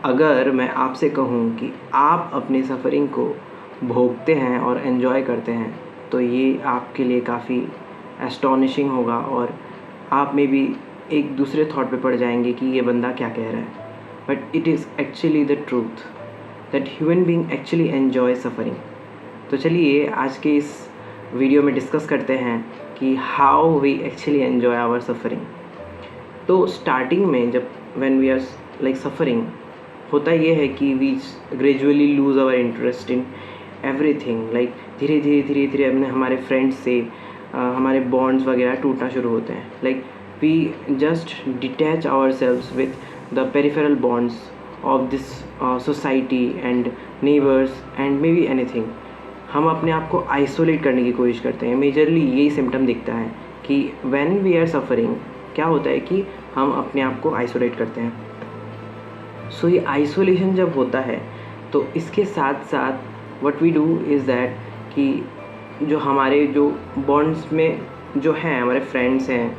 अगर मैं आपसे कहूँ कि आप अपनी सफ़रिंग को भोगते हैं और एन्जॉय करते हैं, तो ये आपके लिए काफ़ी एस्टोनिशिंग होगा और आप में भी एक दूसरे थॉट पे पड़ जाएंगे कि ये बंदा क्या कह रहा है। But it is actually the truth that human being actually enjoy suffering. तो चलिए आज के इस वीडियो में डिस्कस करते हैं कि how we actually enjoy our suffering. तो स्टार्टिंग में जब when we are like suffering, होता ये है कि we gradually lose our interest in everything. Like धीरे धीरे हमने हमारे फ्रेंड्स से हमारे बॉन्ड्स वगैरह टूटना शुरू होते हैं। Like we just detach ourselves with the peripheral bonds of this society and neighbours and maybe anything. हम अपने आप को आइसोलेट करने की कोशिश करते हैं। मेजरली यही सिम्टम दिखता है कि व्हेन वी आर सफ़रिंग क्या होता है कि हम अपने आप को आइसोलेट करते हैं। सो ये आइसोलेशन जब होता है तो इसके साथ साथ what we do is that कि जो हमारे जो बॉन्ड्स में जो हैं, हमारे फ्रेंड्स हैं,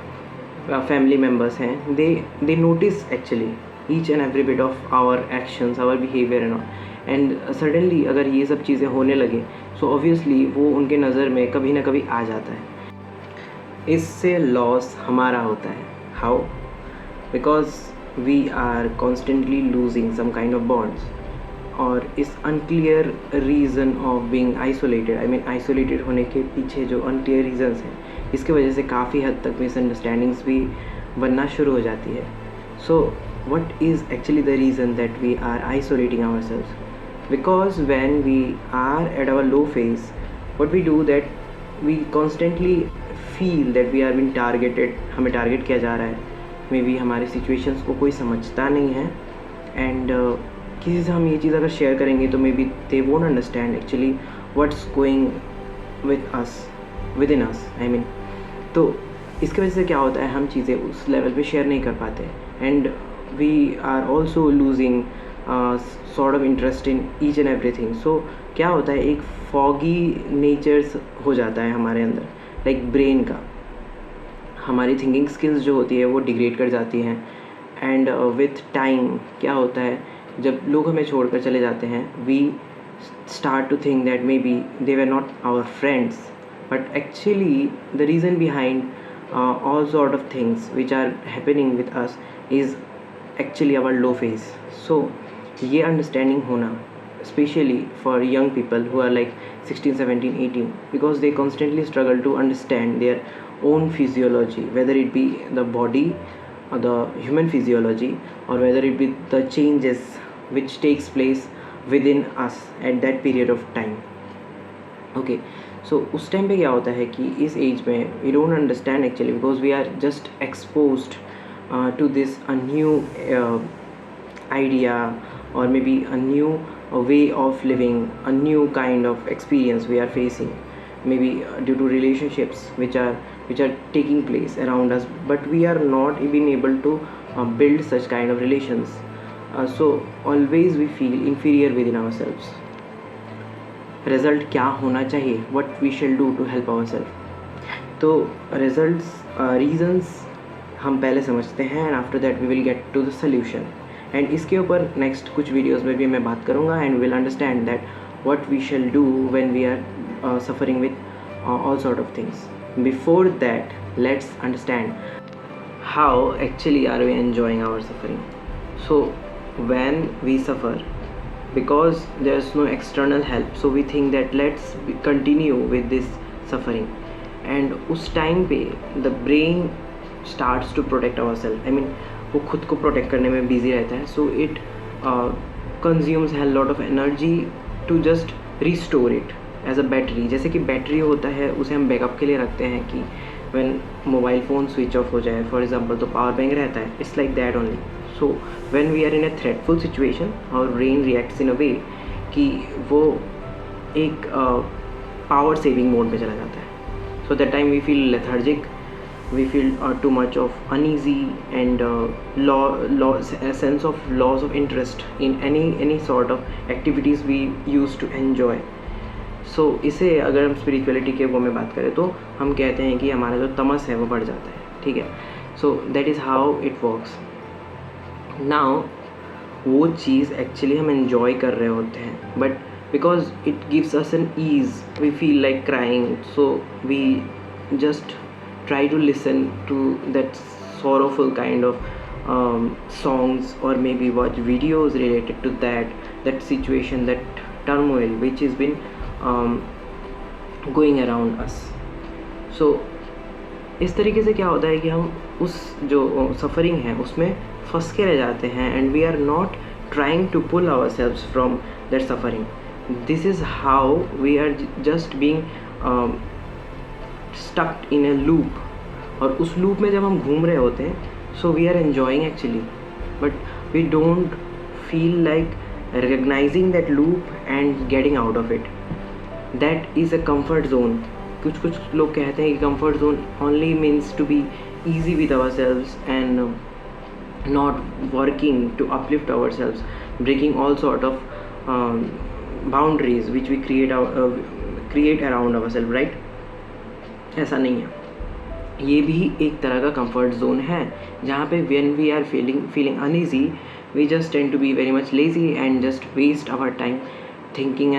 फैमिली मेम्बर्स हैं, they notice actually each and every bit of our actions, our behaviour and all. And suddenly अगर ये सब चीज़ें होने लगे सो ऑब्वियसली वो उनके नज़र में कभी ना कभी आ जाता है। इससे लॉस हमारा होता है। How? Because we are constantly losing some kind of bonds. और इस unclear reason of being isolated, I mean isolated होने के पीछे जो अनक्लियर रीजंस हैं, इसके वजह से काफ़ी हद तक मिसअंडरस्टैंडिंग्स भी बनना शुरू हो जाती है। So what is actually the reason that we are isolating ourselves? Because when we are at our low phase, what we do that we constantly feel that we are being targeted, हमें target किया जा रहा है। May be हमारे situations को कोई समझता नहीं है एंड किसी से हम ये चीज़ अगर शेयर करेंगे तो may be they won't understand actually what's going with in us, I mean. तो इसकी वजह से क्या होता है, हम चीज़ें उस लेवल पे शेयर नहीं कर पाते and we are also losing sort of interest in each and everything. So क्या होता है, एक फॉगी नेचर्स हो जाता है हमारे अंदर, लाइक ब्रेन का। हमारी थिंकिंग स्किल्स जो होती है वो डिग्रेड कर जाती हैं एंड विथ टाइम क्या होता है, जब लोग हमें छोड़कर चले जाते हैं, we start to think that maybe they were not our friends, but actually the reason behind all sort of things which are happening with us is actually our low phase. So ये understanding होना especially for young people who are like 16, 17, 18, because they constantly struggle to understand their own physiology, whether it be the body or the human physiology, or whether it be the changes which takes place within us at that period of time. Okay, so उस time पे क्या होता है कि इस age में we don't understand actually, because we are just exposed to this a new idea or maybe a new way of living, a new kind of experience we are facing, maybe due to relationships which are taking place around us, but we are not even able to build such kind of relations. So always we feel inferior within ourselves. Result क्या होना चाहिए, what we shall do to help our self? तो results reasons हम पहले समझते हैं and after that we will get to the solution. एंड इसके ऊपर नेक्स्ट कुछ वीडियोस में भी मैं बात करूँगा and will understand that what we shall do when we are suffering with all sort of things. Before that let's understand how actually are we enjoying our suffering. So when we suffer, because there's no external help, so we think that let's continue with this suffering, and उस time पे the brain starts to protect ourselves, I mean वो खुद को protect करने में busy रहता है, so it consumes a lot of energy to just restore it as a battery। जैसे कि बैटरी होता है उसे हम बैकअप के लिए रखते हैं कि when mobile phone switch off हो जाए फॉर एग्जांपल तो पावर बैंक रहता है, it's like that only। So when we are in a threatful situation, our brain reacts in a way कि वो एक पावर सेविंग मोड में चला जाता है। So that time we feel lethargic, we feel too much of uneasy and a sense of loss of interest in any sort of activities we used to enjoy. So इसे अगर हम spirituality के वो में बात करें तो हम कहते हैं कि हमारा जो तमस है वो बढ़ जाता है, ठीक है। So that is how it works. Now वो चीज़ एक्चुअली हम enjoy कर रहे होते हैं, but because it gives us an ease, we feel like crying, so we just try to listen to that sorrowful kind of songs, or maybe watch videos related to that situation, that turmoil which has been going around us. So इस तरीके से क्या होता है कि हम उस जो सफ़रिंग है उसमें फंस के रह जाते हैं, and we are not trying to pull ourselves from that suffering. This is how we are just being stuck in a loop. और उस लूप में जब हम घूम रहे होते हैं, so we are enjoying actually, but we don't feel like recognising that loop and getting out of it. That is a comfort zone. कुछ लोग कहते हैं कि comfort zone only means to be easy with ourselves and not working to uplift ourselves, breaking all sort of boundaries which we create around our self, right? ऐसा नहीं है. ये भी एक तरह का कंफर्ट जोन है जहाँ पे when we are feeling uneasy, we just tend to be very much lazy and just waste our time thinking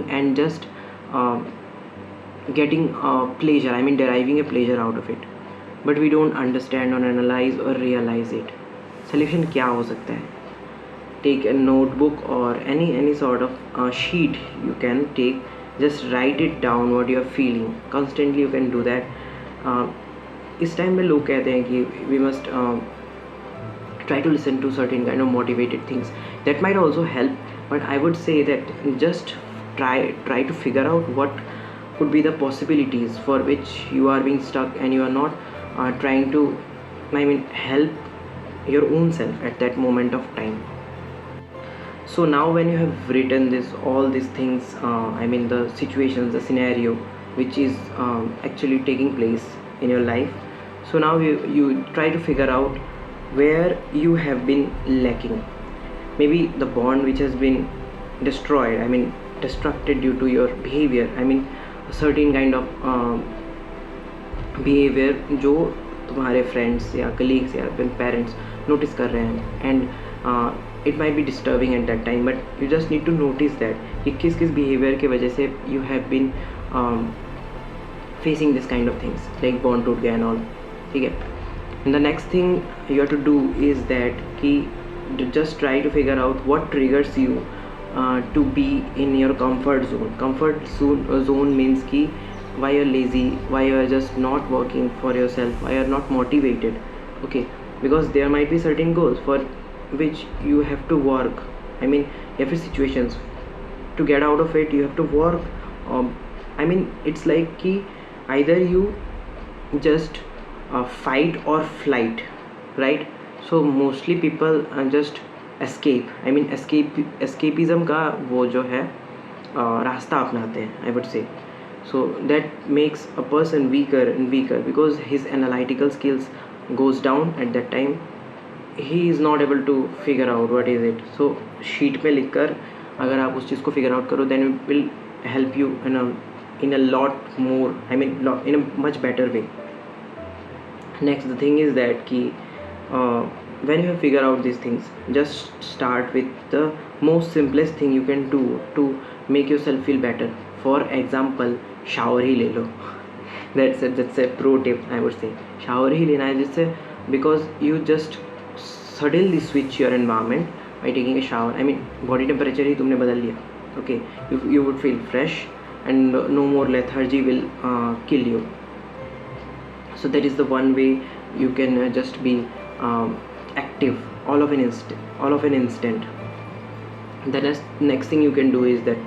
and just getting pleasure, I mean deriving a pleasure out of it, but we don't understand or analyze or realize it. Solution क्या हो सकता है? Take a notebook or any sort of sheet you can take, just write it down what you are feeling. Constantly you can do that. इस time में लोग कहते हैं कि we must try to listen to certain kind of motivated things. That might also help, but I would say that just try to figure out what could be the possibilities for which you are being stuck, and you are not trying to, I mean, help your own self at that moment of time. So now when you have written all these things, I mean the situations, the scenario which is actually taking place in your life, so now you try to figure out where you have been lacking. Maybe the bond which has been destroyed, I mean destructed due to your behavior, I mean certain kind of behaviour जो तुम्हारे friends या colleagues या parents notice कर रहे हैं, and it might be disturbing at that time, but you just need to notice that कि किस behaviour की वजह से you have been facing this kind of things, like bond टूट गया एंड ऑल. ठीक है. The next thing you have to do is that कि just try to figure out what triggers you to be in your comfort zone. Zone means ki why you're lazy, why you're just not working for yourself, why you're not motivated. Okay, because there might be certain goals for which you have to work. I mean every situations to get out of it you have to work. I mean it's like ki either you just fight or flight, right? So mostly people just escape. I mean escapism का वो जो है रास्ता अपनाते हैं, I would say. So that makes a person weaker and weaker because his analytical skills goes down at that time. He is not able to figure out what is it. So sheet पे लिख कर अगर आप उस चीज़ को figure out करो, then it will help you in a lot more, I mean in a much better way. Next the thing is that कि when you have figured out these things, just start with the most simplest thing you can do to make yourself feel better. For example, shower ही ले लो. That's a pro tip, I would say. Shower ही लेना है जिससे, because you just suddenly switch your environment by taking a shower. I mean body temperature ही तुमने बदल लिया. Okay, you would feel fresh and no more lethargy will kill you. So that is the one way you can just be active all of an instant. The next thing you can do is that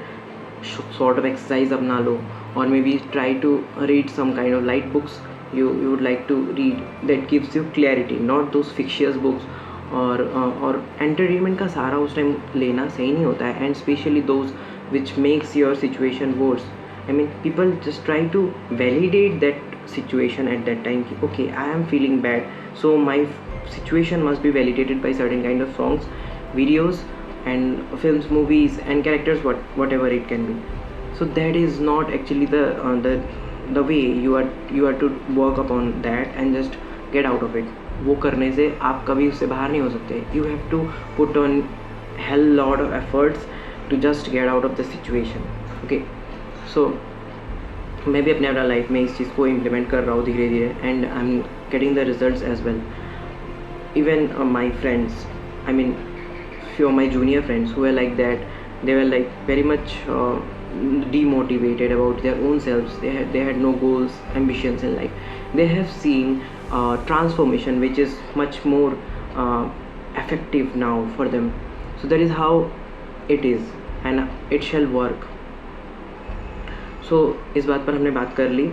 sort of exercise अपना लो, or maybe try to read some kind of light books you would like to read that gives you clarity, not those fictitious books or entertainment का सारा उस time लेना सही नहीं होता है, and especially those which makes your situation worse. I mean people just try to validate that situation at that time. Okay, I am feeling bad, so my situation must be validated by certain kind of songs, videos and films, movies and characters, whatever it can be. So that is not actually the way you are to work upon that and just get out of it. वो करने से आप कभी उससे बाहर नहीं हो सकते. You have to put on hell lot of efforts to just get out of the situation. Okay, so मैं भी अपने लाइफ में इस चीज़ को इम्प्लीमेंट कर रहा हूँ धीरे धीरे, and I am getting the results as well. Even my friends, I mean few of my junior friends who were like that, they were like very much demotivated about their own selves. They had no goals, ambitions in life. They have seen transformation which is much more effective now for them. So that is how it is, and it shall work. So इस बात पर हमने बात कर ली.